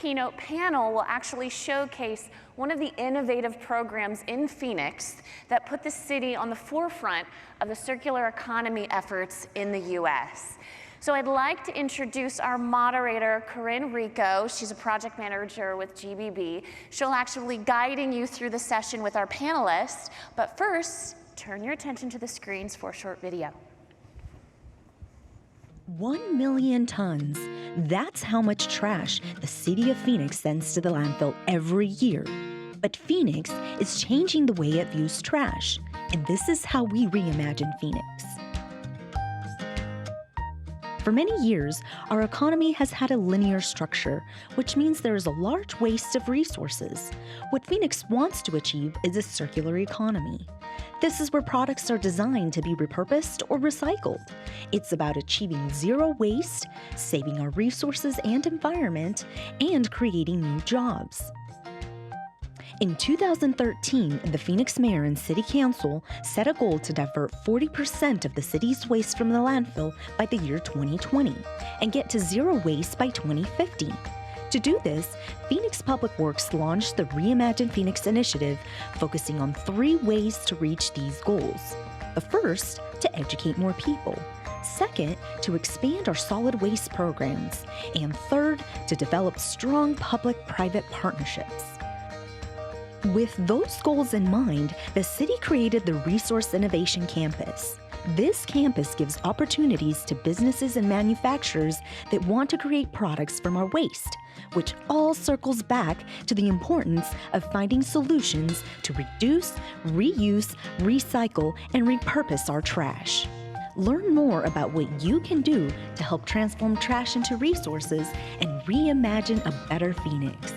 keynote panel will actually showcase one of the innovative programs in Phoenix that put the city on the forefront of the circular economy efforts in the US. So I'd like to introduce our moderator, Corinne Rico. She's a project manager with GBB. She'll actually be guiding you through the session with our panelists. But first, turn your attention to the screens for a short video. 1 million tons. That's how much trash the city of Phoenix sends to the landfill every year. But Phoenix is changing the way it views trash. And this is how we reimagine Phoenix. For many years, our economy has had a linear structure, which means there is a large waste of resources. What Phoenix wants to achieve is a circular economy. This is where products are designed to be repurposed or recycled. It's about achieving zero waste, saving our resources and environment, and creating new jobs. In 2013, the Phoenix Mayor and City Council set a goal to divert 40% of the city's waste from the landfill by the year 2020 and get to zero waste by 2050. To do this, Phoenix Public Works launched the Reimagine Phoenix initiative, focusing on 3 ways to reach these goals. The first, to educate more people. Second, to expand our solid waste programs. And third, to develop strong public-private partnerships. With those goals in mind, the city created the Resource Innovation Campus. This campus gives opportunities to businesses and manufacturers that want to create products from our waste, which all circles back to the importance of finding solutions to reduce, reuse, recycle, and repurpose our trash. Learn more about what you can do to help transform trash into resources and reimagine a better Phoenix.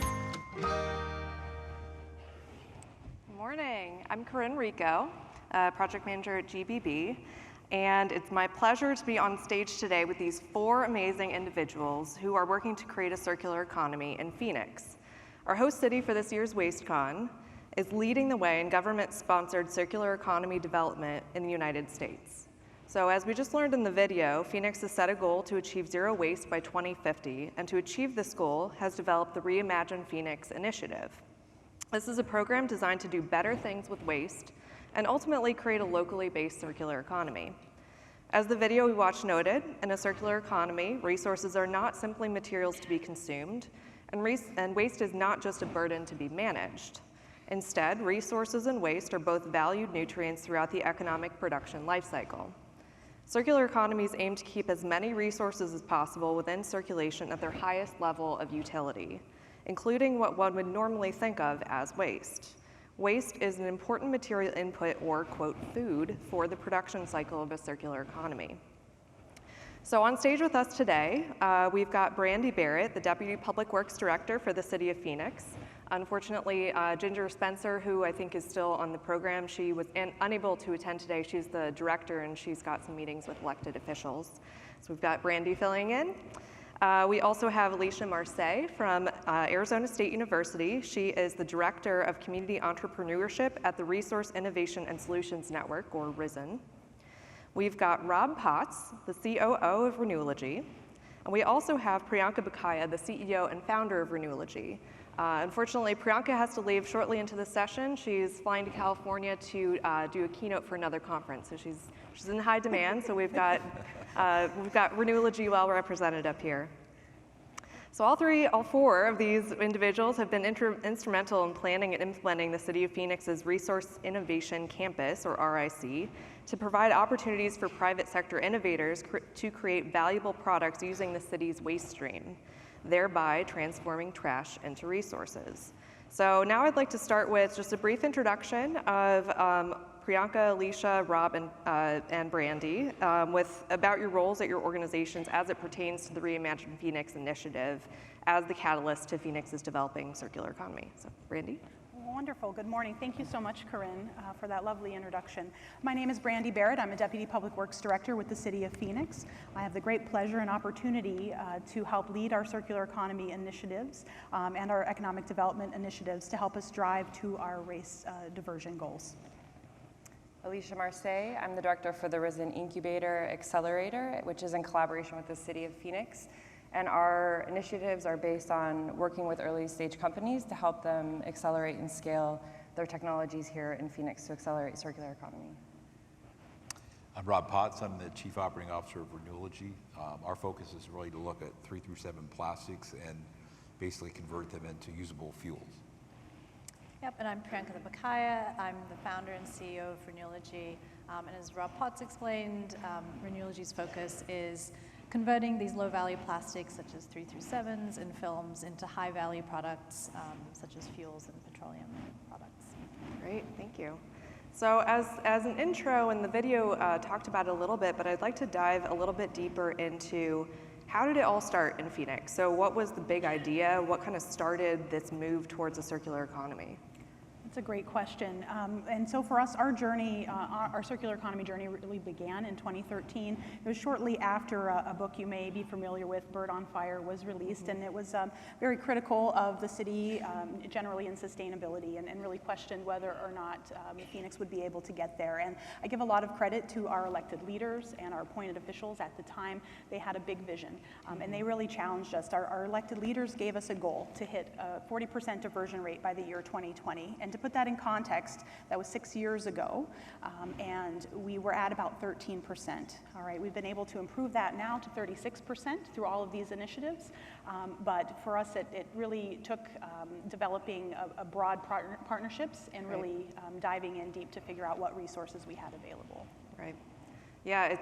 I'm Corinne Rico, project manager at GBB, and it's my pleasure to be on stage today with these 4 amazing individuals who are working to create a circular economy in Phoenix. Our host city for this year's WASTECON is leading the way in government-sponsored circular economy development in the United States. So as we just learned in the video, Phoenix has set a goal to achieve zero waste by 2050, and to achieve this goal has developed the Reimagine Phoenix initiative. This is a program designed to do better things with waste and ultimately create a locally based circular economy. As the video we watched noted, in a circular economy, resources are not simply materials to be consumed, and waste is not just a burden to be managed. Instead, resources and waste are both valued nutrients throughout the economic production life cycle. Circular economies aim to keep as many resources as possible within circulation at their highest level of utility, including what one would normally think of as waste. Waste is an important material input, or quote, food, for the production cycle of a circular economy. So on stage with us today, we've got Brandy Barrett, the Deputy Public Works Director for the City of Phoenix. Unfortunately, Ginger Spencer, who I think is still on the program, she was unable to attend today. She's the director and she's got some meetings with elected officials. So we've got Brandy filling in. We also have Alicia Marseille from Arizona State University. She is the Director of Community Entrepreneurship at the Resource Innovation and Solutions Network, or RISN. We've got Rob Potts, the COO of Renewology. And we also have Priyanka Bakaya, the CEO and founder of Renewology. Unfortunately, Priyanka has to leave shortly into the session. She's flying to California to do a keynote for another conference. So she's in high demand, so we've got Renewology well represented up here. So all 4 of these individuals have been instrumental in planning and implementing the City of Phoenix's Resource Innovation Campus, or RIC, to provide opportunities for private sector innovators to create valuable products using the city's waste stream, thereby transforming trash into resources. So now I'd like to start with just a brief introduction of Priyanka, Alicia, Rob, and Brandy about your roles at your organizations as it pertains to the Reimagine Phoenix initiative as the catalyst to Phoenix's developing circular economy. So, Brandy? Wonderful. Good morning. Thank you so much, Corinne, for that lovely introduction. My name is Brandy Barrett. I'm a Deputy Public Works Director with the City of Phoenix. I have the great pleasure and opportunity to help lead our circular economy initiatives and our economic development initiatives to help us drive to our waste diversion goals. Alicia Marseille. I'm the director for the RISN Incubator Accelerator, which is in collaboration with the City of Phoenix. And our initiatives are based on working with early stage companies to help them accelerate and scale their technologies here in Phoenix to accelerate circular economy. I'm Rob Potts. I'm the Chief Operating Officer of Renewilogy. Our focus is really to look at 3 through 7 plastics and basically convert them into usable fuels. Yep, and I'm Priyanka Bakaya. I'm the founder and CEO of Renewilogy. And as Rob Potts explained, Renewilogy's focus is converting these low-value plastics, such as 3 through 7s and films, into high-value products, such as fuels and petroleum products. Great, thank you. So as an intro, and the video talked about it a little bit, but I'd like to dive a little bit deeper into how did it all start in Phoenix? So what was the big idea? What kind of started this move towards a circular economy? That's a great question. And so for us, our journey, our circular economy journey really began in 2013. It was shortly after a book you may be familiar with, Bird on Fire, was released, and it was very critical of the city generally in sustainability, and really questioned whether or not Phoenix would be able to get there. And I give a lot of credit to our elected leaders and our appointed officials at the time. They had a big vision, and they really challenged us. Our elected leaders gave us a goal to hit a 40% diversion rate by the year 2020. And to put that in context, that was 6 years ago, and we were at about 13%. All right, we've been able to improve that now to 36% through all of these initiatives, but for us, it really took developing a broad partnerships and really diving in deep to figure out what resources we had available. Right. Yeah,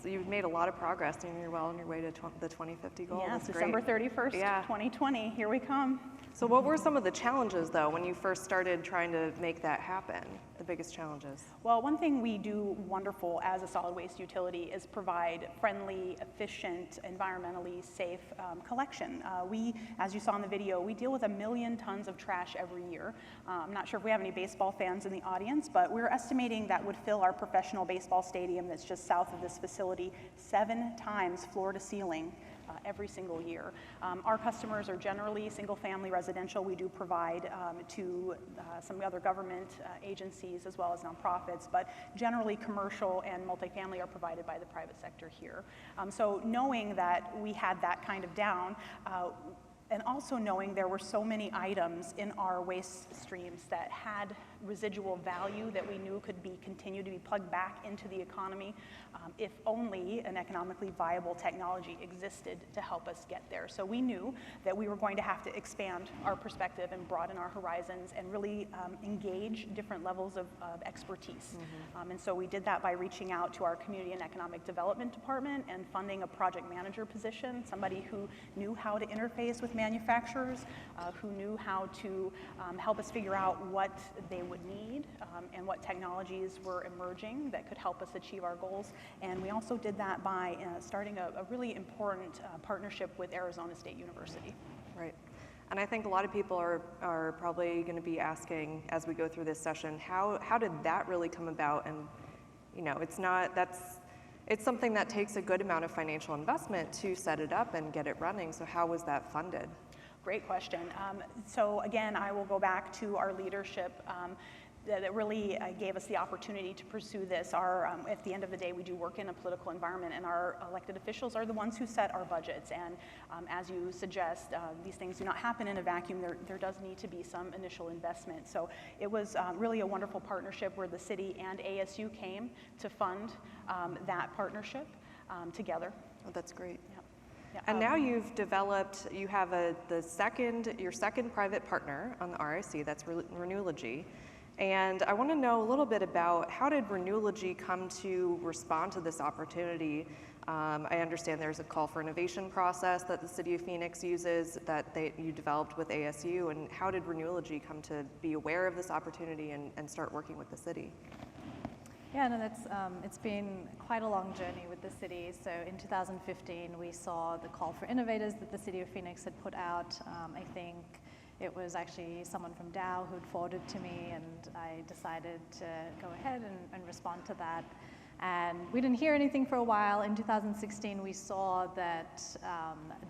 you've made a lot of progress, and you're well on your way to the 2050 goal. Yes, That's December great. 31st, 2020, here we come. So what were some of the challenges, though, when you first started trying to make that happen, the biggest challenges? Well, one thing we do wonderful as a solid waste utility is provide friendly, efficient, environmentally safe collection. We, as you saw in the video, we deal with 1 million tons of trash every year. I'm not sure if we have any baseball fans in the audience, but we're estimating that would fill our professional baseball stadium that's just south of this facility 7 times floor to ceiling. Every single year. Our customers are generally single-family residential. We do provide to some other government agencies as well as nonprofits, but generally commercial and multifamily are provided by the private sector here. So knowing that we had that kind of down, and also knowing there were so many items in our waste streams that had residual value that we knew could continue to be plugged back into the economy if only an economically viable technology existed to help us get there. So we knew that we were going to have to expand our perspective and broaden our horizons and really engage different levels of expertise. And so we did that by reaching out to our Community and Economic Development Department and funding a project manager position, somebody who knew how to interface with manufacturers, who knew how to help us figure out what they would need and what technologies were emerging that could help us achieve our goals. And we also did that by starting a really important partnership with Arizona State University. Right. And I think a lot of people are probably going to be asking as we go through this session, how did that really come about? And you know, it's something that takes a good amount of financial investment to set it up and get it running. So how was that funded? Great question. So again, I will go back to our leadership that really gave us the opportunity to pursue this. At the end of the day, we do work in a political environment, and our elected officials are the ones who set our budgets. And as you suggest, these things do not happen in a vacuum. There does need to be some initial investment. So it was really a wonderful partnership where the city and ASU came to fund that partnership together. Oh, that's great. Yep. Yeah, And now you have your second private partner on the RIC, that's Renewilogy. And I want to know a little bit about how did Renewilogy come to respond to this opportunity? I understand there's a call for innovation process that the City of Phoenix uses that you developed with ASU, and how did Renewilogy come to be aware of this opportunity and start working with the city? Yeah, no, it's been quite a long journey with the city. So in 2015, we saw the call for innovators that the City of Phoenix had put out. I think it was actually someone from Dow who'd forwarded to me, and I decided to go ahead and respond to that. And we didn't hear anything for a while. In 2016, we saw that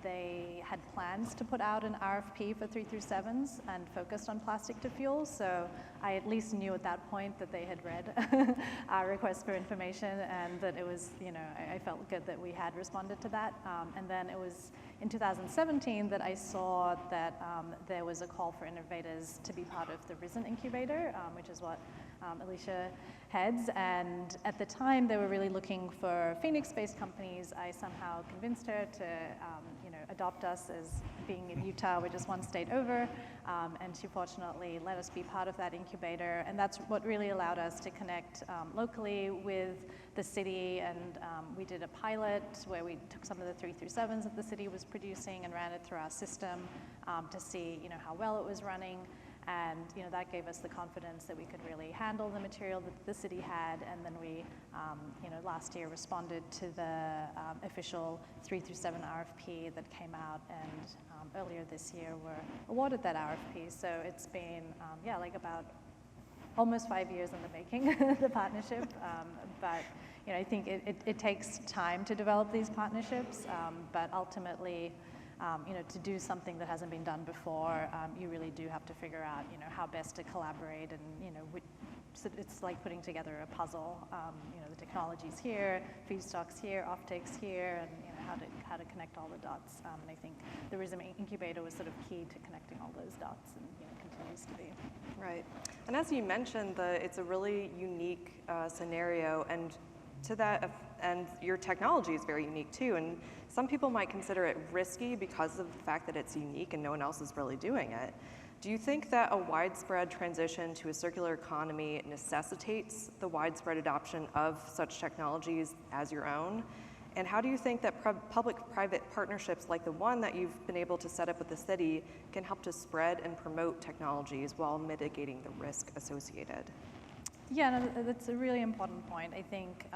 they had plans to put out an RFP for 3 through 7s and focused on plastic to fuel. So I at least knew at that point that they had read our request for information, and that it was, I felt good that we had responded to that. And then it was in 2017 that I saw that there was a call for innovators to be part of the Risen Incubator, which is what Alicia heads. And at the time, they were really looking for Phoenix-based companies. I somehow convinced her to adopt us as being in Utah, we're just one state over. And she fortunately let us be part of that incubator. And that's what really allowed us to connect locally with the city. And we did a pilot where we took some of the 3-7s that the city was producing and ran it through our system to see how well it was running. And that gave us the confidence that we could really handle the material that the city had. And then we, last year responded to the official 3-7 RFP that came out, and earlier this year were awarded that RFP. So it's been, like about almost 5 years in the making, the partnership. But I think it takes time to develop these partnerships, but ultimately, to do something that hasn't been done before, you really do have to figure out, how best to collaborate, and so it's like putting together a puzzle. The technology's here, feedstocks here, offtakes here, and how to connect all the dots. And I think the Risen Incubator was sort of key to connecting all those dots, and continues to be. Right, and as you mentioned, it's a really unique scenario, and to that, and your technology is very unique too. And some people might consider it risky because of the fact that it's unique and no one else is really doing it. Do you think that a widespread transition to a circular economy necessitates the widespread adoption of such technologies as your own? And how do you think that public-private partnerships like the one that you've been able to set up with the city can help to spread and promote technologies while mitigating the risk associated? Yeah, no, that's a really important point. I think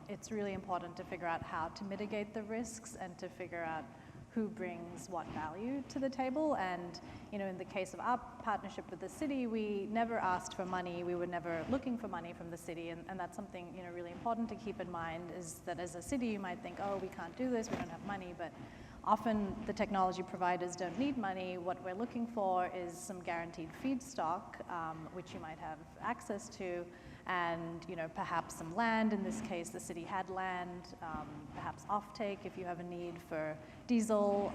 it's really important to figure out how to mitigate the risks and to figure out who brings what value to the table. And in the case of our partnership with the city, we never asked for money. We were never looking for money from the city, and that's something really important to keep in mind, is that as a city you might think, oh, we can't do this, we don't have money, but often the technology providers don't need money. What we're looking for is some guaranteed feedstock, which you might have access to, and perhaps some land. In this case, the city had land, perhaps offtake if you have a need for diesel,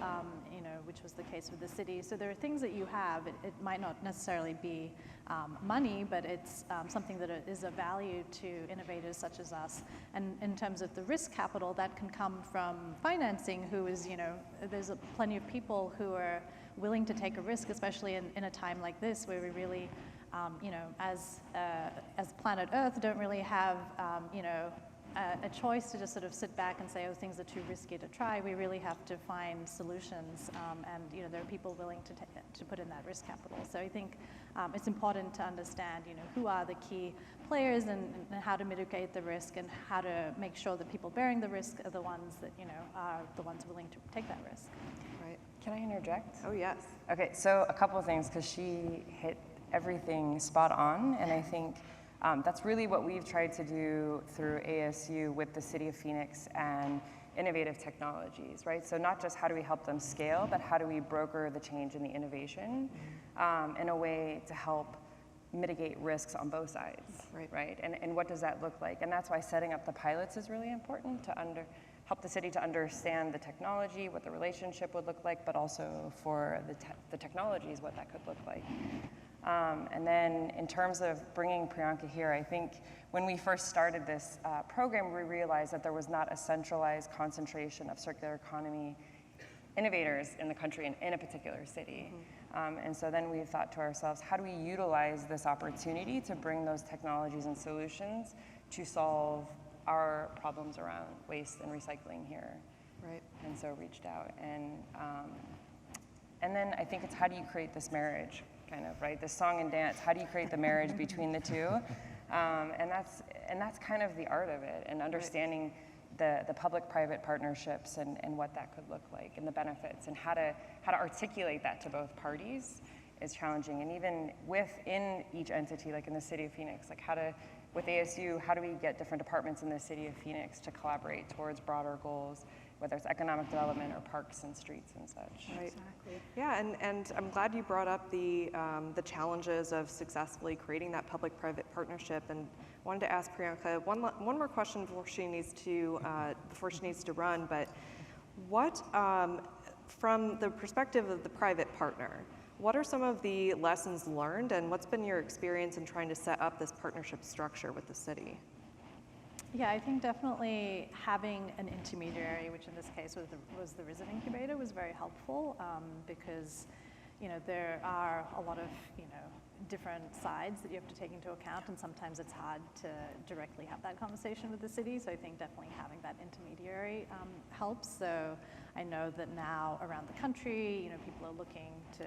which was the case with the city. So there are things that you have. It might not necessarily be money, but it's something that is of value to innovators such as us. And in terms of the risk capital, that can come from financing, who is, there's plenty of people who are willing to take a risk, especially in a time like this where we really, as planet Earth, don't really have, a choice to just sort of sit back and say, oh, things are too risky to try. We really have to find solutions, and there are people willing to put in that risk capital. So I think it's important to understand, who are the key players, and how to mitigate the risk, and how to make sure that people bearing the risk are the ones that are the ones willing to take that risk. Right. Can I interject? Oh yes. Okay, so a couple of things, because she hit everything spot on, and I think that's really what we've tried to do through ASU with the City of Phoenix and innovative technologies, right? So not just how do we help them scale, but how do we broker the change and the innovation in a way to help mitigate risks on both sides, right? And what does that look like? And that's why setting up the pilots is really important, to help the city to understand the technology, what the relationship would look like, but also for the technologies, what that could look like. And then in terms of bringing Priyanka here, I think when we first started this program, we realized that there was not a centralized concentration of circular economy innovators in the country in a particular city. And so then we thought to ourselves, how do we utilize this opportunity to bring those technologies and solutions to solve our problems around waste and recycling here? Right. And so reached out. And then I think it's how do you create this marriage, kind of, right? This song and dance, how do you create the marriage between the two? And that's kind of the art of it, and understanding the public-private partnerships and what that could look like, and the benefits, and how to articulate that to both parties is challenging. And even within each entity, like in the City of Phoenix, like with ASU, how do we get different departments in the City of Phoenix to collaborate towards broader goals, whether it's economic development or parks and streets and such. Right. Exactly. Yeah, and I'm glad you brought up the challenges of successfully creating that public-private partnership. And wanted to ask Priyanka one more question before she needs to run. But what From the perspective of the private partner, what are some of the lessons learned and what's been your experience in trying to set up this partnership structure with the city? Yeah, I think definitely having an intermediary, which in this case was the Risen Incubator, was very helpful because, there are a lot of, different sides that you have to take into account, and sometimes it's hard to directly have that conversation with the city. So I think definitely having that intermediary helps. So I know that now around the country, people are looking to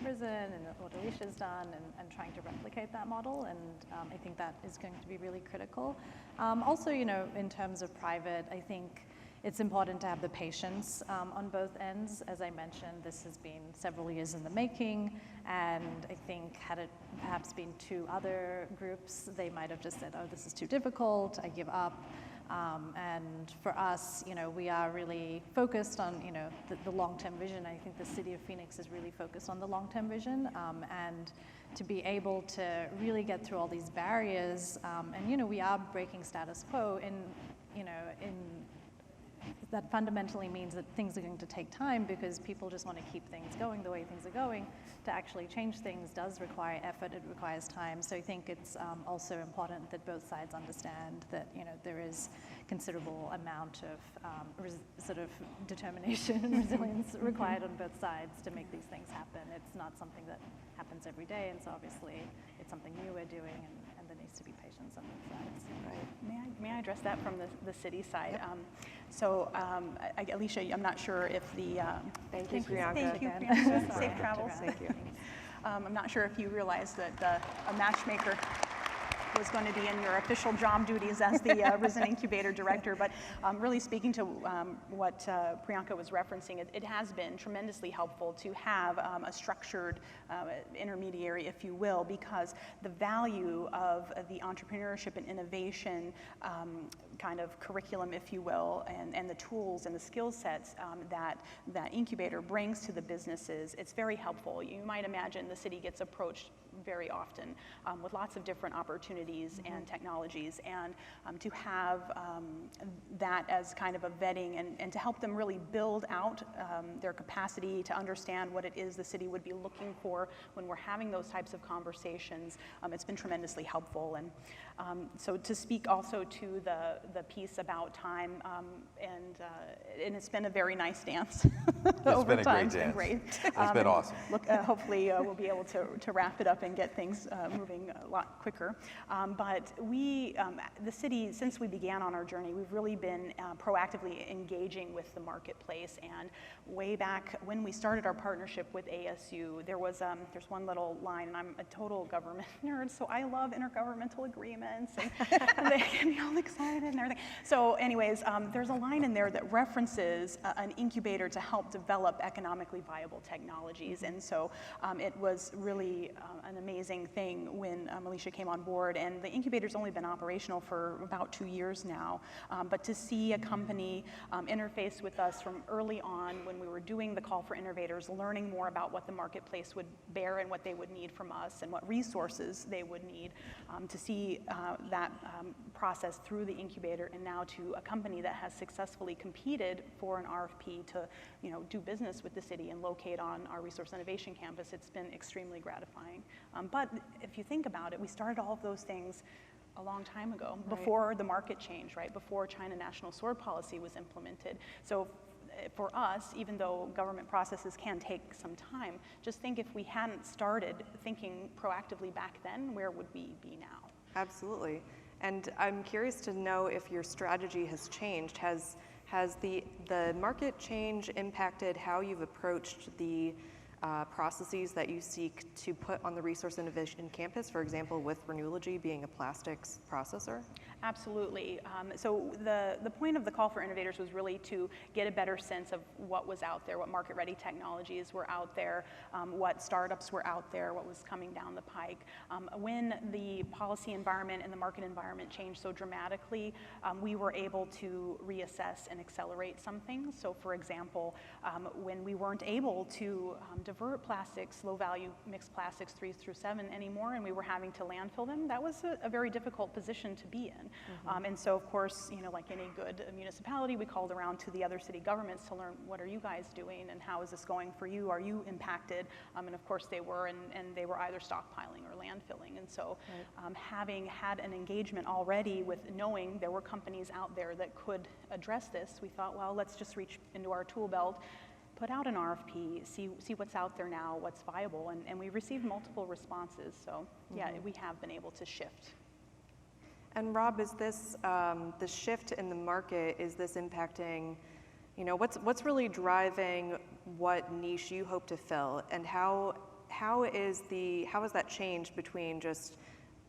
Risen and what Alicia's done and trying to replicate that model, and I think that is going to be really critical. Also, in terms of private, I think it's important to have the patience on both ends. As I mentioned, this has been several years in the making, and I think had it perhaps been two other groups, they might have just said, oh, this is too difficult, I give up. And for us, we are really focused on, the long-term vision. I think the city of Phoenix is really focused on the long-term vision, and to be able to really get through all these barriers, and we are breaking status quo in that fundamentally means that things are going to take time because people just want to keep things going the way things are going. To actually change things does require effort, it requires time. So I think it's also important that both sides understand that there is considerable amount of sort of determination and resilience required on both sides to make these things happen. It's not something that happens every day, and so obviously it's something new we're doing, and there needs to be patience on both sides. Right. May I address that from the city side? Yep. Alicia, I'm not sure if the... Thank you, Priyanka. Thank you, Priyanka. Safe travels. Thank you. I'm not sure if you realized that a matchmaker was going to be in your official job duties as the Risen Incubator Director, but really speaking to what Priyanka was referencing, it has been tremendously helpful to have a structured intermediary, if you will, because the value of the entrepreneurship and innovation kind of curriculum, if you will, and the tools and the skill sets that incubator brings to the businesses, it's very helpful. You might imagine the city gets approached very often with lots of different opportunities and technologies, and to have that as kind of a vetting and to help them really build out their capacity to understand what it is the city would be looking for when we're having those types of conversations, it's been tremendously helpful. And so to speak also to the piece about time, and it's been a very nice dance over time. It's been great. It's been awesome. Hopefully we'll be able to wrap it up and get things moving a lot quicker. But the city, since we began on our journey, we've really been proactively engaging with the marketplace. And way back when we started our partnership with ASU, there's one little line, and I'm a total government nerd, so I love intergovernmental agreements, and they get me all excited and everything. So anyways, there's a line in there that references an incubator to help develop economically viable technologies. And so it was really an amazing thing when Alicia came on board, and the incubator's only been operational for about 2 years now. But to see a company interface with us from early on when we were doing the call for innovators, learning more about what the marketplace would bear and what they would need from us and what resources they would need, to see that process through the incubator, and now to a company that has successfully competed for an RFP to do business with the city and locate on our Resource Innovation Campus. It's been extremely gratifying. But if you think about it, we started all of those things a long time ago, before the market changed, right? Before China National Sword Policy was implemented. So for us, even though government processes can take some time, just think if we hadn't started thinking proactively back then, where would we be now? Absolutely. And I'm curious to know if your strategy has changed. Has the market change impacted how you've approached the processes that you seek to put on the Resource Innovation Campus, for example, with Renewology being a plastics processor? Absolutely. So the point of the call for innovators was really to get a better sense of what was out there, what market-ready technologies were out there, what startups were out there, what was coming down the pike. When the policy environment and the market environment changed so dramatically, we were able to reassess and accelerate some things. So for example, when we weren't able to divert plastics, low-value mixed plastics 3 through 7 anymore, and we were having to landfill them, that was a very difficult position to be in. can. And so, of course, like any good municipality, we called around to the other city governments to learn, what are you guys doing and how is this going for you? Are you impacted? And of course they were, and they were either stockpiling or landfilling. And so having had an engagement already with knowing there were companies out there that could address this, we thought, well, let's just reach into our tool belt, put out an RFP, see what's out there now, what's viable, and we received multiple responses. So yeah, we have been able to shift. And Rob, is this, the shift in the market, is this impacting, what's really driving what niche you hope to fill, and how has that changed between just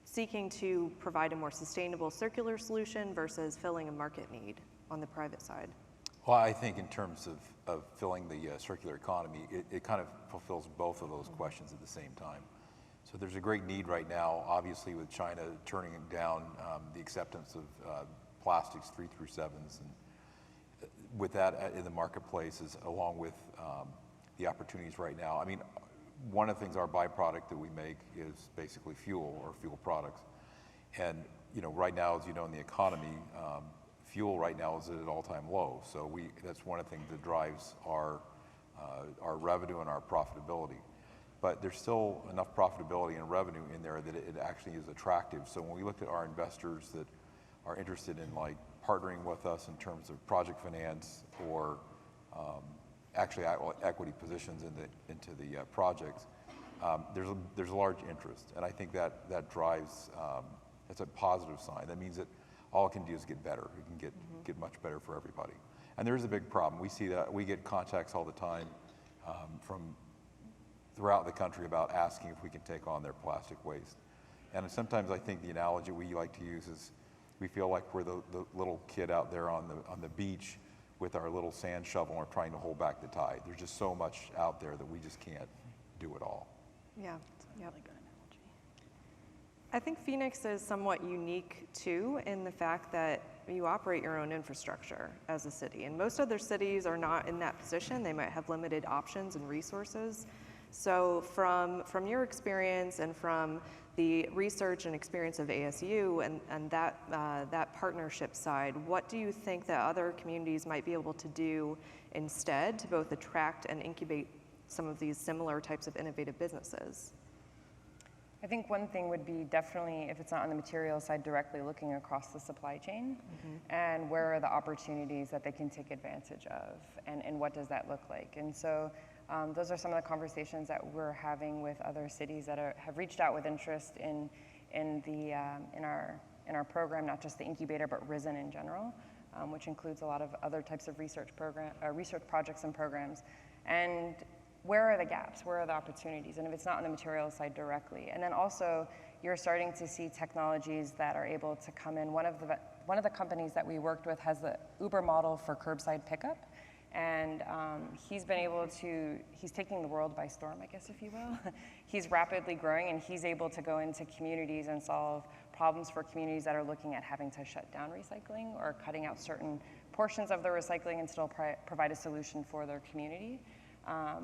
seeking to provide a more sustainable circular solution versus filling a market need on the private side? Well, I think in terms of filling the circular economy, it kind of fulfills both of those questions at the same time. So there's a great need right now, obviously, with China turning down the acceptance of plastics 3 through 7s, and with that in the marketplace, along with the opportunities right now. I mean, one of the things, our byproduct that we make is basically fuel or fuel products, and right now, as you know, in the economy, fuel right now is at an all-time low. So that's one of the things that drives our revenue and our profitability. But there's still enough profitability and revenue in there that it actually is attractive. So when we look at our investors that are interested in like partnering with us in terms of project finance or actually equity positions into the projects, there's a large interest, and I think that drives. It's a positive sign. That means that all it can do is get better. It can get much better for everybody. And there's a big problem. We see that we get contacts all the time from throughout the country about asking if we can take on their plastic waste. And sometimes I think the analogy we like to use is we feel like we're the little kid out there on the beach with our little sand shovel and we're trying to hold back the tide. There's just so much out there that we just can't do it all. Yeah, it's a really good analogy. I think Phoenix is somewhat unique too in the fact that you operate your own infrastructure as a city, and most other cities are not in that position. They might have limited options and resources. So from your experience and from the research and experience of ASU and that partnership side, what do you think that other communities might be able to do instead to both attract and incubate some of these similar types of innovative businesses? I think one thing would be definitely, if it's not on the material side, directly looking across the supply chain and where are the opportunities that they can take advantage of, and what does that look like? And so those are some of the conversations that we're having with other cities that have reached out with interest in our program, not just the incubator, but Risen in general, which includes a lot of other types of research projects and programs. And where are the gaps? Where are the opportunities? And if it's not on the material side directly. And then also, you're starting to see technologies that are able to come in. One of the companies that we worked with has the Uber model for curbside pickup. And he's taking the world by storm, I guess, if you will. He's rapidly growing, and he's able to go into communities and solve problems for communities that are looking at having to shut down recycling or cutting out certain portions of their recycling and still provide a solution for their community.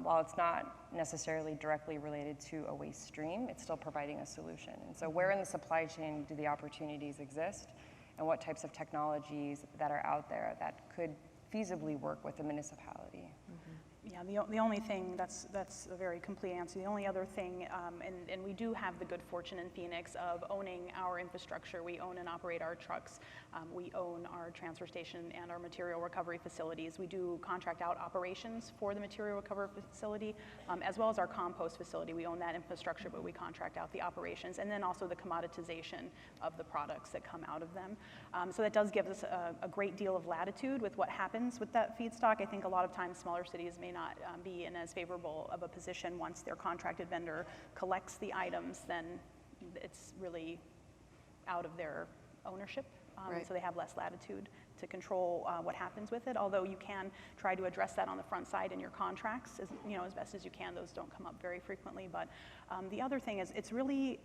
While it's not necessarily directly related to a waste stream, it's still providing a solution. And so where in the supply chain do the opportunities exist, and what types of technologies that are out there that could feasibly work with the municipality? Yeah, the only thing, that's a very complete answer. The only other thing, and we do have the good fortune in Phoenix of owning our infrastructure. We own and operate our trucks. We own our transfer station and our material recovery facilities. We do contract out operations for the material recovery facility, as well as our compost facility. We own that infrastructure, but we contract out the operations, and then also the commoditization of the products that come out of them. So that does give us a great deal of latitude with what happens with that feedstock. I think a lot of times smaller cities may not be in as favorable of a position. Once their contracted vendor collects the items, then it's really out of their ownership, Right. So they have less latitude control what happens with it, although you can try to address that on the front side in your contracts, as best as you can. Those don't come up very frequently, but the other thing is it's really,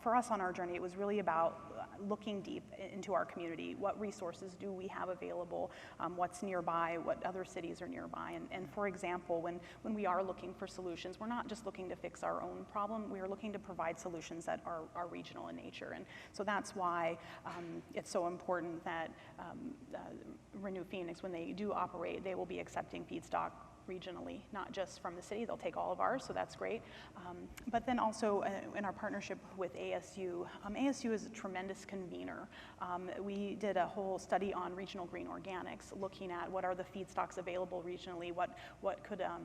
for us on our journey, it was really about looking deep into our community. What resources do we have available? What's nearby? What other cities are nearby? And for example, when we are looking for solutions, we're not just looking to fix our own problem, we are looking to provide solutions that are regional in nature. And so that's why it's so important that Renew Phoenix, when they do operate, they will be accepting feedstock regionally, not just from the city. They'll take all of ours, so that's great. But then also in our partnership with ASU, ASU is a tremendous convener. We did a whole study on regional green organics, looking at what are the feedstocks available regionally, what could a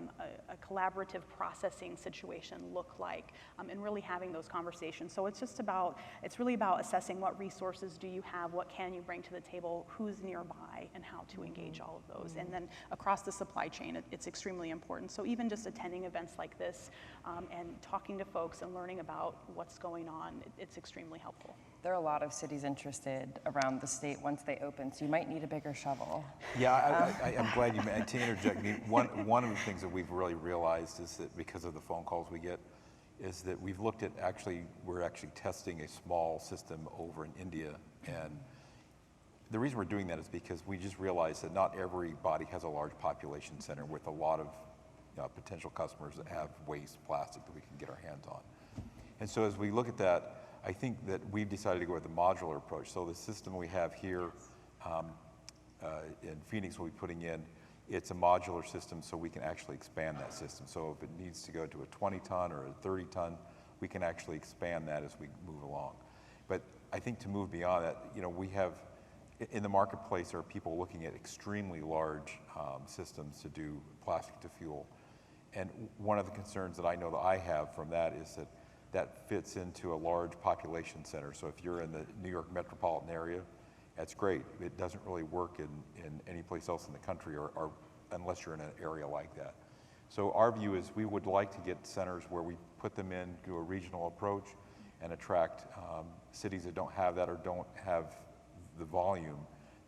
collaborative processing situation look like, and really having those conversations. So it's really about assessing what resources do you have, what can you bring to the table, who's nearby, and how to engage all of those. And then across the supply chain, it's extremely important. So even just attending events like this and talking to folks and learning about what's going on, it's extremely helpful. There are a lot of cities interested around the state once they open, so you might need a bigger shovel. Yeah, I'm glad you meant to interject. One of the things that we've really realized is that because of the phone calls we get, is that we've looked at we're actually testing a small system over in India, and the reason we're doing that is because we just realized that not everybody has a large population center with a lot of potential customers that have waste plastic that we can get our hands on. And so as we look at that, I think that we've decided to go with the modular approach. So the system we have here in Phoenix we'll be putting in, it's a modular system so we can actually expand that system. So if it needs to go to a 20-ton or a 30-ton, we can actually expand that as we move along. But I think to move beyond that, we have, in the marketplace, there are people looking at extremely large systems to do plastic to fuel. And one of the concerns that I know that I have from that is that fits into a large population center. So if you're in the New York metropolitan area, that's great. It doesn't really work in any place else in the country or unless you're in an area like that. So our view is we would like to get centers where we put them in, do a regional approach, and attract cities that don't have that or don't have the volume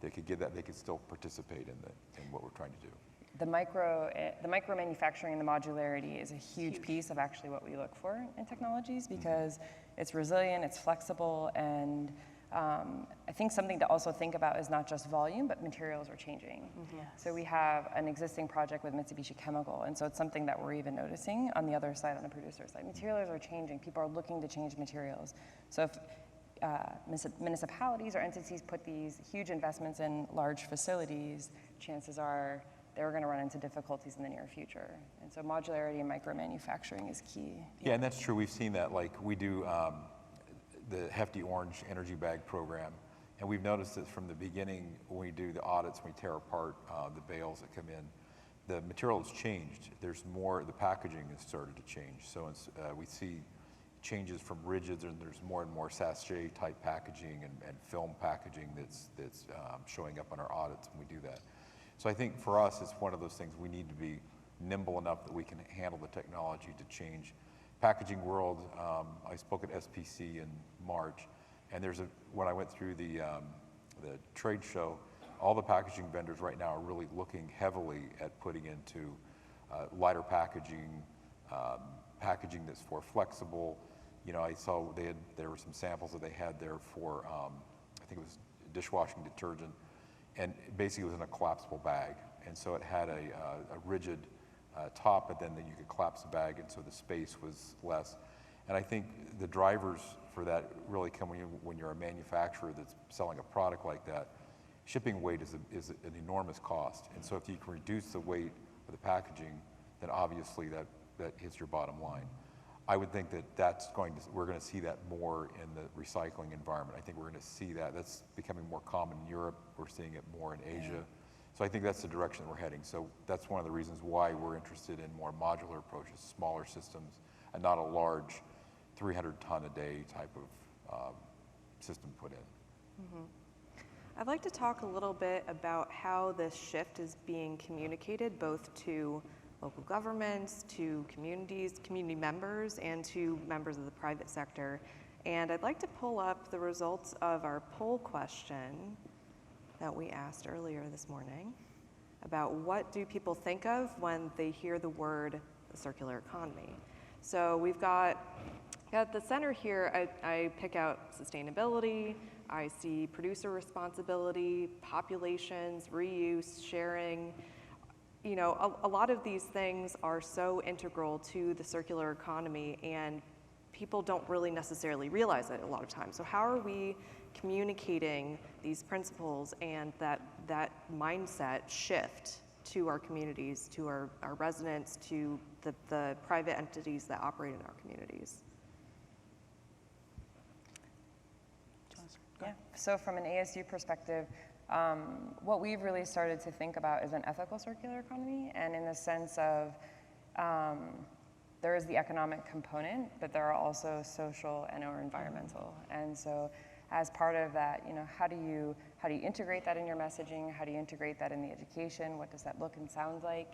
that could get that, they could still participate in what we're trying to do. The micro manufacturing and the modularity is a huge piece of actually what we look for in technologies, because it's resilient, it's flexible, and I think something to also think about is not just volume, but materials are changing. Yes. So we have an existing project with Mitsubishi Chemical, and so it's something that we're even noticing on the other side, on the producer side. Materials are changing. People are looking to change materials. So if municipalities or entities put these huge investments in large facilities, chances are they're going to run into difficulties in the near future. And so modularity and micro-manufacturing is key. Yeah, and that's true. We've seen that. Like we do the Hefty Orange Energy Bag program, and we've noticed that from the beginning when we do the audits, when we tear apart the bales that come in, the material has changed. There's more, the packaging has started to change. So we see changes from rigids, and there's more and more sachet type packaging and film packaging that's showing up on our audits when we do that. So I think for us, it's one of those things we need to be nimble enough that we can handle the technology to change. Packaging world, I spoke at SPC in March, and when I went through the trade show, all the packaging vendors right now are really looking heavily at putting into lighter packaging, packaging that's more flexible. I saw there were some samples that they had there for, I think it was dishwashing detergent, and basically it was in a collapsible bag. And so it had a rigid top, but then you could collapse the bag, and so the space was less. And I think the drivers for that really come when you're a manufacturer that's selling a product like that. Shipping weight is an enormous cost. And so if you can reduce the weight of the packaging, then obviously that hits your bottom line. I would think that we're going to see that more in the recycling environment. I think we're going to see that. That's becoming more common in Europe. We're seeing it more in Asia. So I think that's the direction that we're heading. So that's one of the reasons why we're interested in more modular approaches, smaller systems, and not a large 300-ton a day type of system put in. Mm-hmm. I'd like to talk a little bit about how this shift is being communicated both to local governments, to communities, community members, and to members of the private sector. And I'd like to pull up the results of our poll question. that we asked earlier this morning about what do people think of when they hear the word circular economy. So we've got at the center here, I pick out sustainability, I see producer responsibility, populations, reuse, sharing. You know, a lot of these things are so integral to the circular economy, and people don't really necessarily realize it a lot of times. So how are we communicating these principles and that mindset shift to our communities, to our residents, to the private entities that operate in our communities? Yeah. So from an ASU perspective, what we've really started to think about is an ethical circular economy, and in the sense of there is the economic component, but there are also social and/or environmental. And so, as part of that, you know, how do you integrate that in your messaging? How do you integrate that in the education? What does that look and sound like?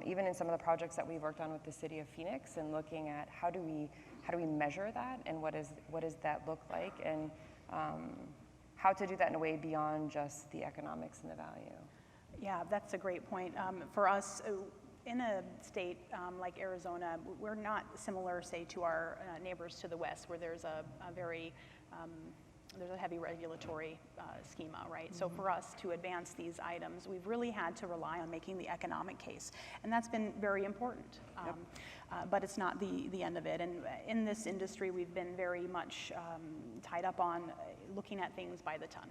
Even in some of the projects that we've worked on with the City of Phoenix, and looking at how do we measure that, and what does that look like, and how to do that in a way beyond just the economics and the value. Yeah, that's a great point. For us, in a state like Arizona, we're not similar, say, to our neighbors to the west, where there's a very there's a heavy regulatory schema, right? So for us to advance these items, we've really had to rely on making the economic case, and that's been very important. But it's not the end of it. And in this industry, we've been very much tied up on looking at things by the ton.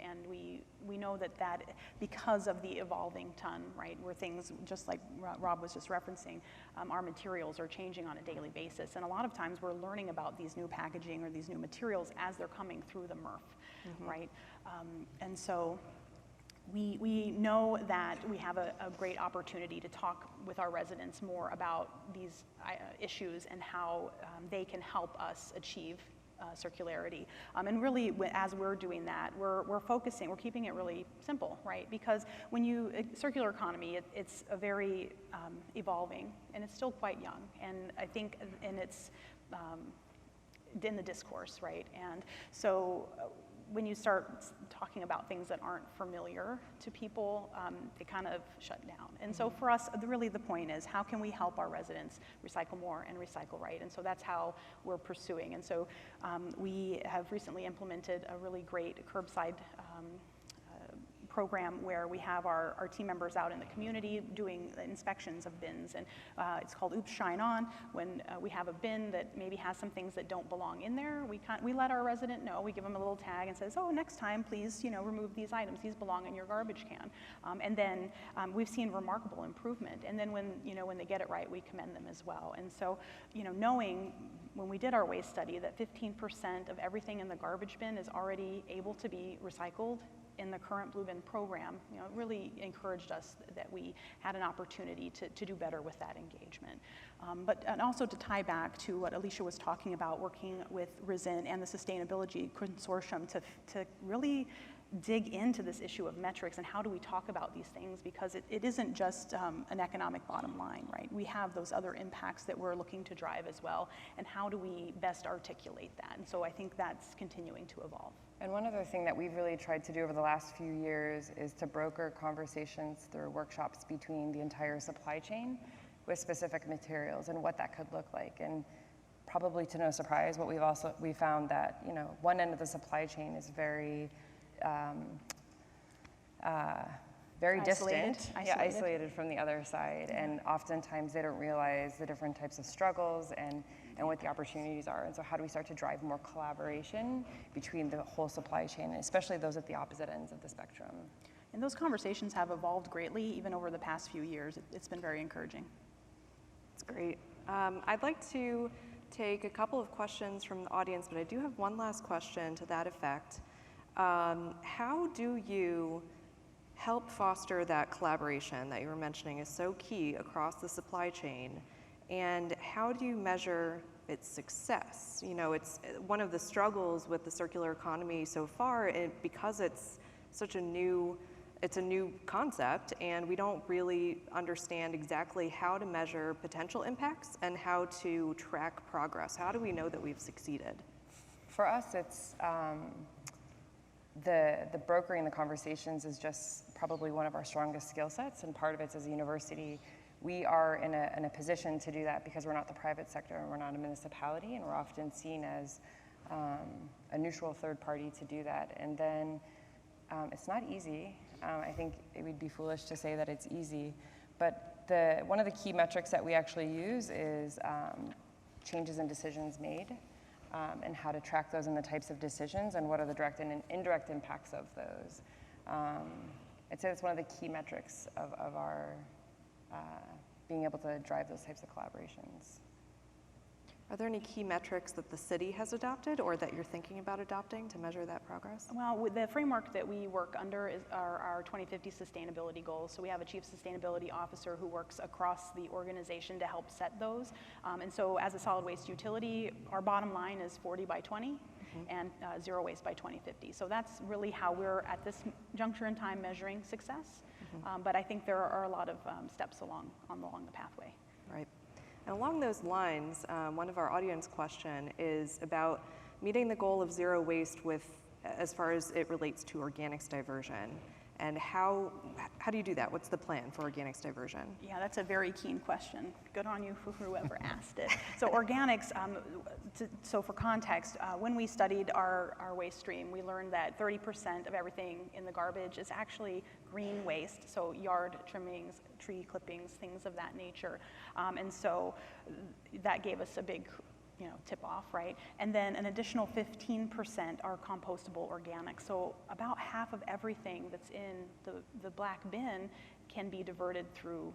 And we know that because of the evolving ton, right, where things, just like Rob was just referencing, our materials are changing on a daily basis. And a lot of times we're learning about these new packaging or these new materials as they're coming through the MRF, right? And so we know that we have a great opportunity to talk with our residents more about these issues and how they can help us achieve circularity. And really, as we're doing that, we're keeping it really simple, right? Because when circular economy, it's a very evolving, and it's still quite young. And I think, it's in the discourse, right? And so when you start talking about things that aren't familiar to people, they kind of shut down. And so for us, really the point is, how can we help our residents recycle more and recycle right? And so that's how we're pursuing. And so we have recently implemented a really great curbside program where we have our team members out in the community doing inspections of bins, and it's called Oops, Shine On. When we have a bin that maybe has some things that don't belong in there, we let our resident know. We give them a little tag and says, oh, next time, please, remove these items. These belong in your garbage can. And then we've seen remarkable improvement. And then when they get it right, we commend them as well. And so, knowing when we did our waste study that 15% of everything in the garbage bin is already able to be recycled in the current Blue Bin program, it really encouraged us that we had an opportunity to do better with that engagement. And also to tie back to what Alicia was talking about, working with RISN and the Sustainability Consortium to really dig into this issue of metrics and how do we talk about these things, because it isn't just an economic bottom line, right? We have those other impacts that we're looking to drive as well, and how do we best articulate that? And so I think that's continuing to evolve. And one other thing that we've really tried to do over the last few years is to broker conversations through workshops between the entire supply chain with specific materials and what that could look like. And probably to no surprise, what we found that one end of the supply chain is very distant, isolated from the other side, and oftentimes they don't realize the different types of struggles and what the opportunities are. And so how do we start to drive more collaboration between the whole supply chain, especially those at the opposite ends of the spectrum? And those conversations have evolved greatly, even over the past few years. It's been very encouraging. That's great. I'd like to take a couple of questions from the audience, but I do have one last question to that effect. How do you help foster that collaboration that you were mentioning is so key across the supply chain, and how do you measure its success? It's one of the struggles with the circular economy so far, because it's a new concept, and we don't really understand exactly how to measure potential impacts and how to track progress. How do we know that we've succeeded? For us, it's the brokering the conversations is just probably one of our strongest skill sets, and part of it's as a university, we are in a position to do that because we're not the private sector and we're not a municipality, and we're often seen as a neutral third party to do that. And then it's not easy. I think it would be foolish to say that it's easy, but one of the key metrics that we actually use is changes in decisions made, and how to track those and the types of decisions and what are the direct and indirect impacts of those. I'd say that's one of the key metrics of our being able to drive those types of collaborations. Are there any key metrics that the city has adopted or that you're thinking about adopting to measure that progress? Well, with the framework that we work under are our 2050 sustainability goals. So we have a chief sustainability officer who works across the organization to help set those. And so as a solid waste utility, our bottom line is 40 by 20 and zero waste by 2050. So that's really how we're at this juncture in time measuring success. But I think there are a lot of steps along the pathway. Right. And along those lines, one of our audience question is about meeting the goal of zero waste as far as it relates to organics diversion. And how do you do that? What's the plan for organics diversion? Yeah, that's a very keen question. Good on you for whoever asked it. So organics, so for context, when we studied our waste stream, we learned that 30% of everything in the garbage is actually green waste, so yard trimmings, tree clippings, things of that nature. And so that gave us a big tip off, right? And then an additional 15% are compostable organics. So about half of everything that's in the black bin can be diverted through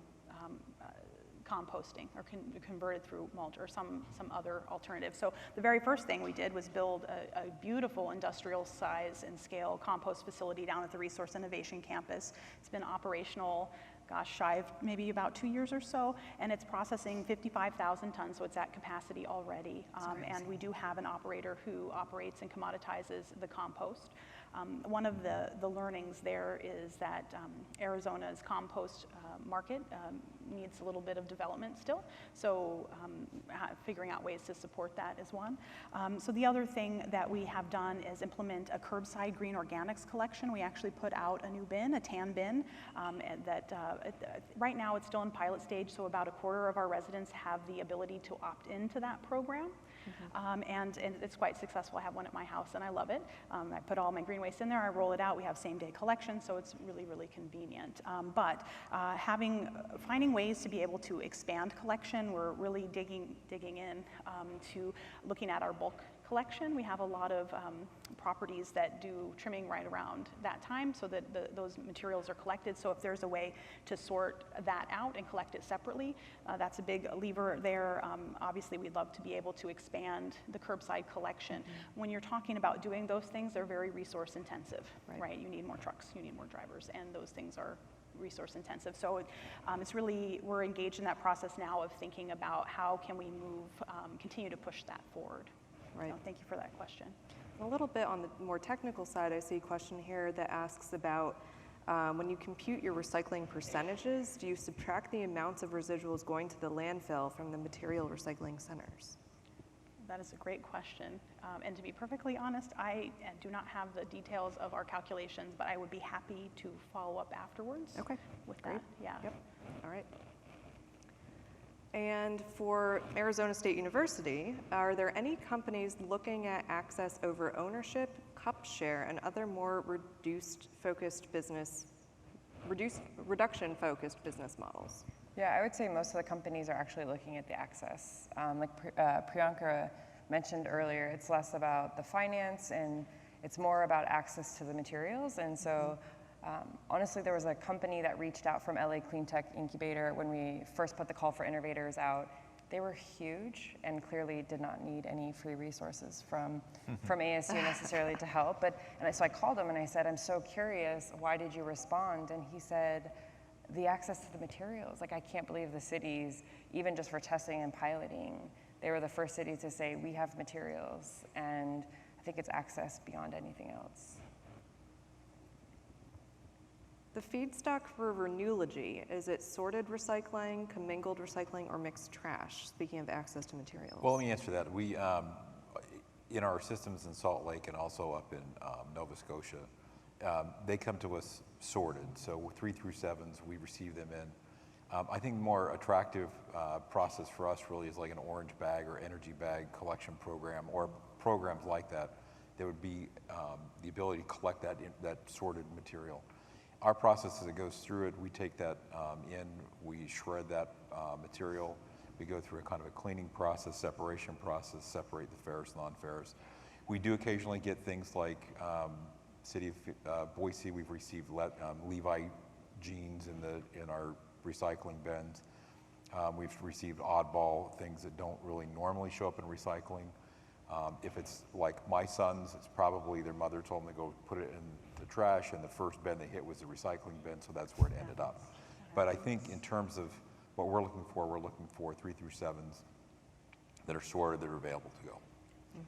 composting or converted through mulch or some other alternative. So the very first thing we did was build a beautiful industrial size and scale compost facility down at the Resource Innovation Campus. It's been operational, shy of maybe about 2 years or so, and it's processing 55,000 tons, so it's at capacity already. And we do have an operator who operates and commoditizes the compost. One of the learnings there is that Arizona's compost market needs a little bit of development still, so figuring out ways to support that is one. So the other thing that we have done is implement a curbside green organics collection. We actually put out a new bin, a tan bin, right now it's still in pilot stage, so about a quarter of our residents have the ability to opt into that program. And it's quite successful. I have one at my house and I love it. I put all my green waste in there, I roll it out, we have same day collection, so it's really, really convenient. But finding ways to be able to expand collection, we're really digging in to looking at our bulk collection. We have a lot of properties that do trimming right around that time so that those materials are collected. So if there's a way to sort that out and collect it separately, that's a big lever there. Obviously, we'd love to be able to expand the curbside collection. When you're talking about doing those things, they're very resource intensive, right? You need more trucks, you need more drivers, and those things are resource intensive. So it's really, we're engaged in that process now of thinking about how can we continue to push that forward. Right. So thank you for that question. A little bit on the more technical side, I see a question here that asks about when you compute your recycling percentages, do you subtract the amounts of residuals going to the landfill from the material recycling centers? That is a great question. And to be perfectly honest, I do not have the details of our calculations, but I would be happy to follow up afterwards with that. Yeah. Yep. All right. And for Arizona State University, are there any companies looking at access over ownership, cup share, and other more reduction-focused business models? Yeah, I would say most of the companies are actually looking at the access. Like Priyanka mentioned earlier, it's less about the finance and it's more about access to the materials. And so honestly, there was a company that reached out from LA Clean Tech Incubator when we first put the call for innovators out. They were huge and clearly did not need any free resources from ASU necessarily to help. And so I called him and I said, I'm so curious, why did you respond? And he said, the access to the materials. Like, I can't believe the cities, even just for testing and piloting, they were the first city to say, we have materials. And I think it's access beyond anything else. The feedstock for Renewlogy, is it sorted recycling, commingled recycling, or mixed trash? Speaking of access to materials. Well, let me answer that. in our systems in Salt Lake and also up in Nova Scotia, they come to us sorted. So 3 through 7s, we receive them in. I think the more attractive process for us really is like an orange bag or energy bag collection program, or programs like that. There would be the ability to collect that sorted material. Our process, as it goes through it, we take that in, we shred that material, we go through a kind of a cleaning process, separation process, separate the ferrous, non-ferrous. We do occasionally get things like City of Boise, we've received Levi jeans in our recycling bins. We've received oddball things that don't really normally show up in recycling. If it's like my sons, it's probably their mother told them to go put it in the trash, and the first bin they hit was the recycling bin, so that's where it ended up. But I think in terms of what we're looking for 3 through 7s that are sorted, that are available to go.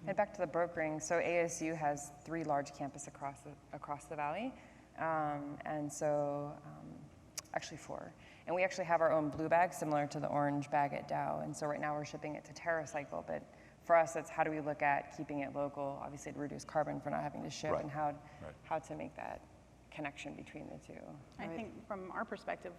And back to the brokering, so ASU has 3 large campuses across the valley, and so actually 4. And we actually have our own blue bag, similar to the orange bag at Dow. And so right now we're shipping it to TerraCycle, but for us, it's how do we look at keeping it local, obviously to reduce carbon for not having to ship, and how to make that connection between the two. I think from our perspective,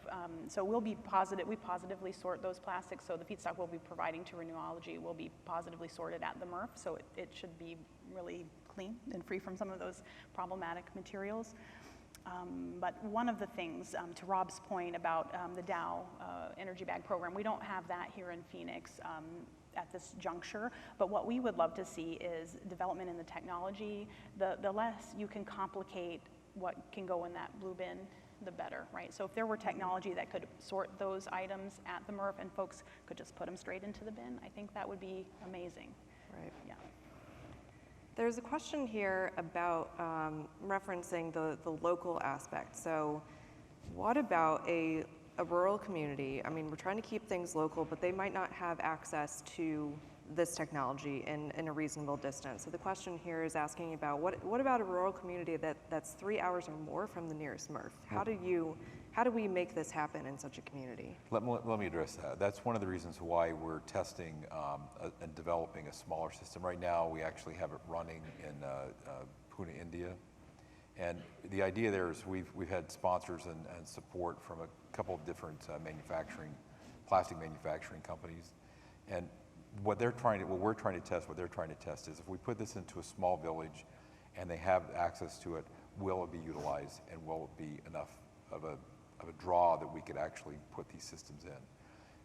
so we positively sort those plastics, so the feedstock we'll be providing to Renewology will be positively sorted at the MRF, so it should be really clean and free from some of those problematic materials. But one of the things, to Rob's point about the Dow energy bag program, we don't have that here in Phoenix at this juncture, but what we would love to see is development in the technology. The less you can complicate what can go in that blue bin, the better, right? So if there were technology that could sort those items at the MRF and folks could just put them straight into the bin, I think that would be amazing. Right. Yeah. There's a question here about referencing the local aspect. So what about a rural community? I mean, we're trying to keep things local, but they might not have access to this technology in a reasonable distance. So the question here is asking about what about a rural community that's 3 hours or more from the nearest MRF? How do we make this happen in such a community? Let me address that. That's one of the reasons why we're testing and developing a smaller system. Right now, we actually have it running in Pune, India. And the idea there is we've had sponsors and support from a couple of different plastic manufacturing companies. And what we're trying to test is if we put this into a small village and they have access to it, will it be utilized, and will it be enough of a draw that we could actually put these systems in?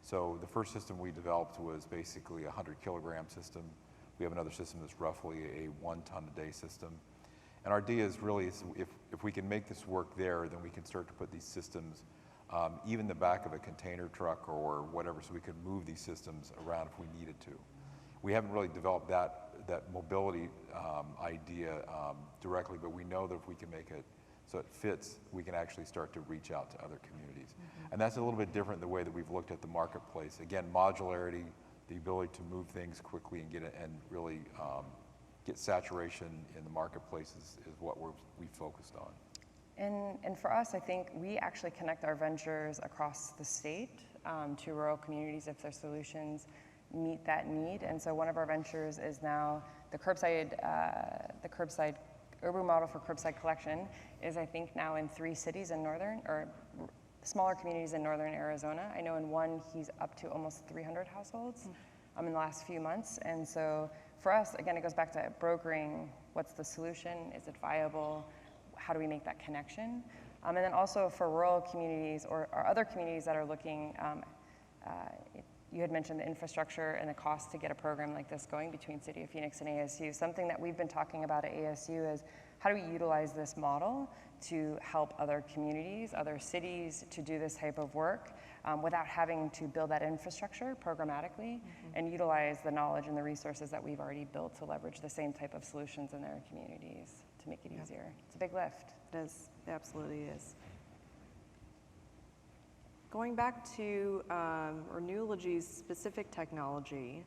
So the first system we developed was basically a 100-kilogram system. We have another system that's roughly a 1 ton a day system. And our idea is really, if we can make this work there, then we can start to put these systems even the back of a container truck or whatever, so we could move these systems around if we needed to. We haven't really developed that mobility idea directly, but we know that if we can make it so it fits, we can actually start to reach out to other communities. And that's a little bit different the way that we've looked at the marketplace. Again, modularity, the ability to move things quickly and really get saturation in the marketplace is what we focused on. And for us, I think we actually connect our ventures across the state to rural communities if their solutions meet that need. And so one of our ventures is now the curbside Uber model for curbside collection is, I think, now in 3 cities in smaller communities in northern Arizona. I know in one he's up to almost 300 households in the last few months. And so for us, again, it goes back to brokering. What's the solution? Is it viable? How do we make that connection? And then also for rural communities or other communities that are looking, you had mentioned the infrastructure and the cost to get a program like this going between City of Phoenix and ASU. Something that we've been talking about at ASU is how do we utilize this model to help other communities, other cities to do this type of work without having to build that infrastructure programmatically and utilize the knowledge and the resources that we've already built to leverage the same type of solutions in their communities to make it easier. It's a big lift. It is. It absolutely is. Going back to Renewology's specific technology,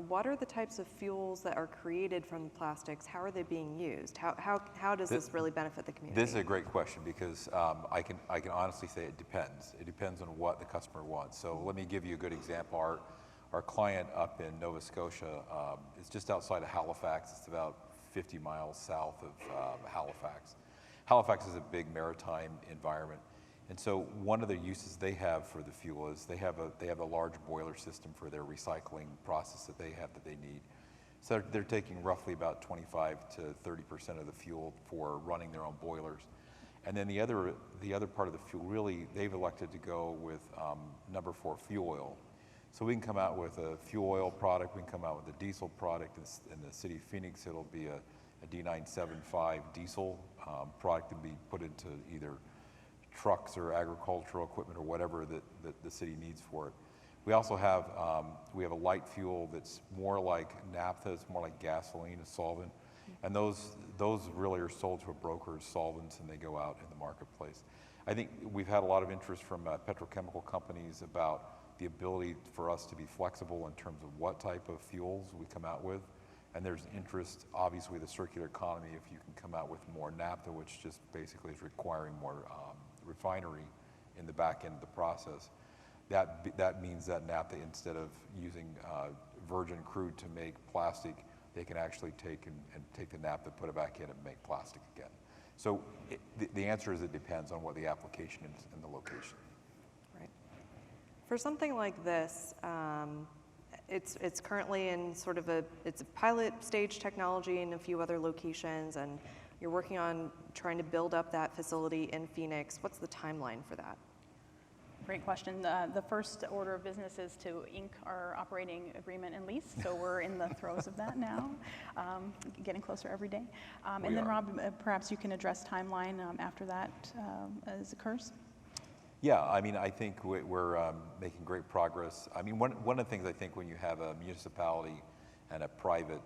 what are the types of fuels that are created from the plastics? How are they being used? How does this really benefit the community? This is a great question because I can honestly say it depends. It depends on what the customer wants. So let me give you a good example. Our our client up in Nova Scotia is just outside of Halifax. It's about 50 miles south of Halifax. Halifax is a big maritime environment. And so one of the uses they have for the fuel is they have a large boiler system for their recycling process that they have that they need. So they're taking roughly about 25 to 30% of the fuel for running their own boilers. And then the other part of the fuel, really, they've elected to go with number 4 fuel oil. So we can come out with a fuel oil product, we can come out with a diesel product. In the city of Phoenix, it'll be a D975 diesel product to be put into either trucks or agricultural equipment or whatever that the city needs for it. We also have we have a light fuel that's more like naphtha, it's more like gasoline, a solvent, and those really are sold to a broker as solvents, and they go out in the marketplace. I think we've had a lot of interest from petrochemical companies about the ability for us to be flexible in terms of what type of fuels we come out with, and there's interest, obviously, the circular economy, if you can come out with more naphtha, which just basically is requiring more refinery in the back end of the process. That means that naphtha, instead of using virgin crude to make plastic, they can actually take the naphtha, put it back in, and make plastic again. So the answer is it depends on what the application is and the location. Right. For something like this, it's currently in sort of it's a pilot stage technology in a few other locations, and you're working on trying to build up that facility in Phoenix. What's the timeline for that? Great question. The first order of business is to ink our operating agreement and lease, so we're in the throes of that now, getting closer every day. And then Rob, perhaps you can address timeline after that as occurs. Yeah, I mean, I think we're making great progress. I mean, one of the things I think when you have a municipality and a private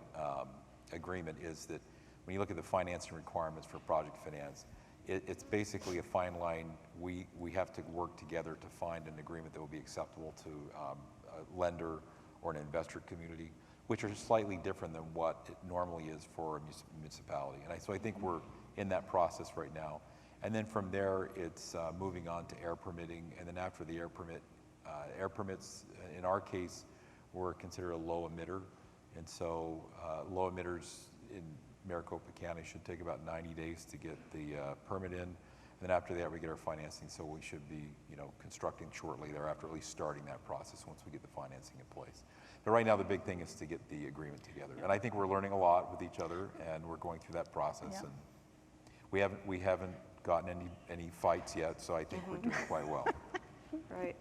agreement is that when you look at the financing requirements for project finance, it's basically a fine line. We have to work together to find an agreement that will be acceptable to a lender or an investor community, which are slightly different than what it normally is for a municipality. And so I think we're in that process right now. And then from there, it's moving on to air permitting. And then after the air permits, in our case, we're considered a low emitter. And so low emitters in Maricopa County should take about 90 days to get the permit in. And then after that, we get our financing. So we should be, constructing shortly thereafter, at least starting that process once we get the financing in place. But right now, the big thing is to get the agreement together. And I think we're learning a lot with each other, and we're going through that process. Yeah. And we haven't gotten any fights yet, so I think we're doing quite well. Right.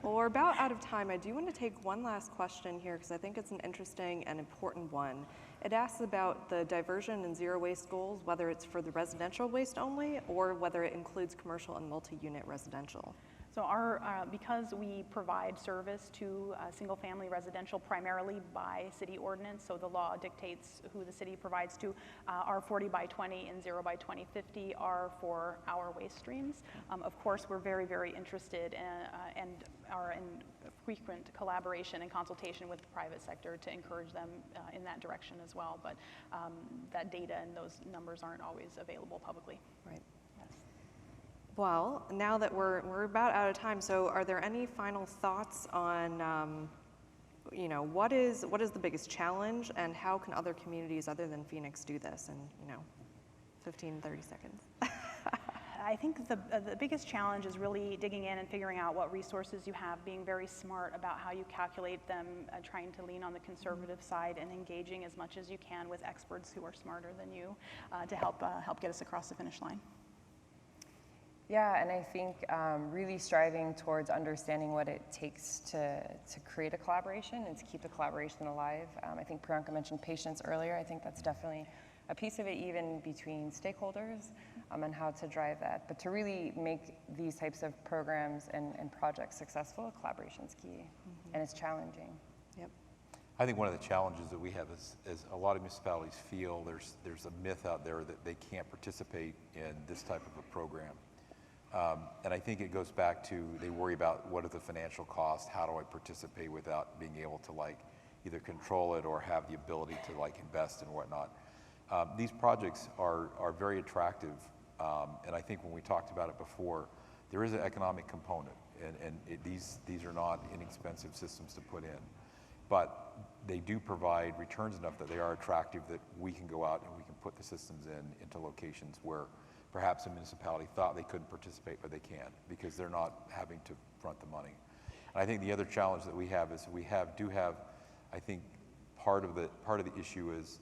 Well, we're about out of time. I do want to take one last question here because I think it's an interesting and important one. It asks about the diversion and zero waste goals, whether it's for the residential waste only or whether it includes commercial and multi-unit residential. So because we provide service to single-family residential primarily by city ordinance, so the law dictates who the city provides to, our 40 by 20 and 0 by 2050 are for our waste streams. Of course, we're very, very interested and are in frequent collaboration and consultation with the private sector to encourage them in that direction as well. But that data and those numbers aren't always available publicly. Right. Well, now that we're about out of time, so are there any final thoughts on, what is the biggest challenge, and how can other communities other than Phoenix do this in, 15, 30 seconds? I think the biggest challenge is really digging in and figuring out what resources you have, being very smart about how you calculate them, trying to lean on the conservative side, and engaging as much as you can with experts who are smarter than you to help get us across the finish line. Yeah, and I think really striving towards understanding what it takes to create a collaboration and to keep the collaboration alive. I think Priyanka mentioned patience earlier. I think that's definitely a piece of it, even between stakeholders, and how to drive that. But to really make these types of programs and projects successful, collaboration is key, and it's challenging. Yep. I think one of the challenges that we have is a lot of municipalities feel there's a myth out there that they can't participate in this type of a program. And I think it goes back to they worry about what are the financial costs, how do I participate without being able to either control it or have the ability to invest and whatnot. These projects are very attractive, and I think when we talked about it before, there is an economic component, and these are not inexpensive systems to put in. but they do provide returns enough that they are attractive that we can go out and we can put the systems into locations where perhaps a municipality thought they couldn't participate, but they can because they're not having to front the money. And I think the other challenge that we have is do have, I think part of the issue is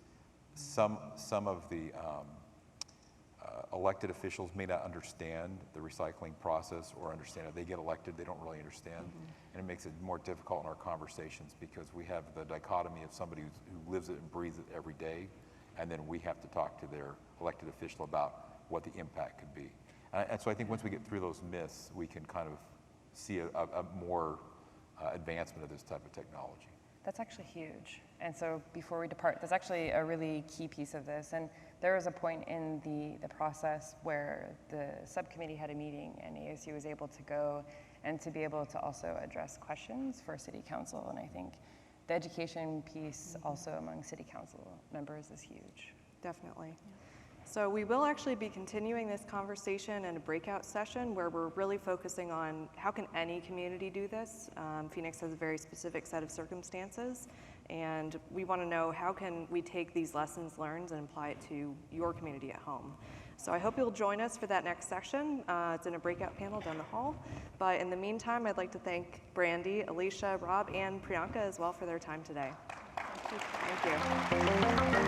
some of the elected officials may not understand the recycling process or understand it. They get elected, they don't really understand, and it makes it more difficult in our conversations because we have the dichotomy of somebody who lives it and breathes it every day, and then we have to talk to their elected official about what the impact could be. And so I think once we get through those myths, we can kind of see a more advancement of this type of technology. That's actually huge. And so before we depart, that's actually a really key piece of this. And there was a point in the process where the subcommittee had a meeting and ASU was able to go and to be able to also address questions for city council. And I think the education piece also among city council members is huge. Definitely. So we will actually be continuing this conversation in a breakout session where we're really focusing on how can any community do this. Phoenix has a very specific set of circumstances, and we want to know how can we take these lessons learned and apply it to your community at home. So I hope you'll join us for that next session. It's in a breakout panel down the hall. But in the meantime, I'd like to thank Brandy, Alicia, Rob, and Priyanka as well for their time today. Thank you.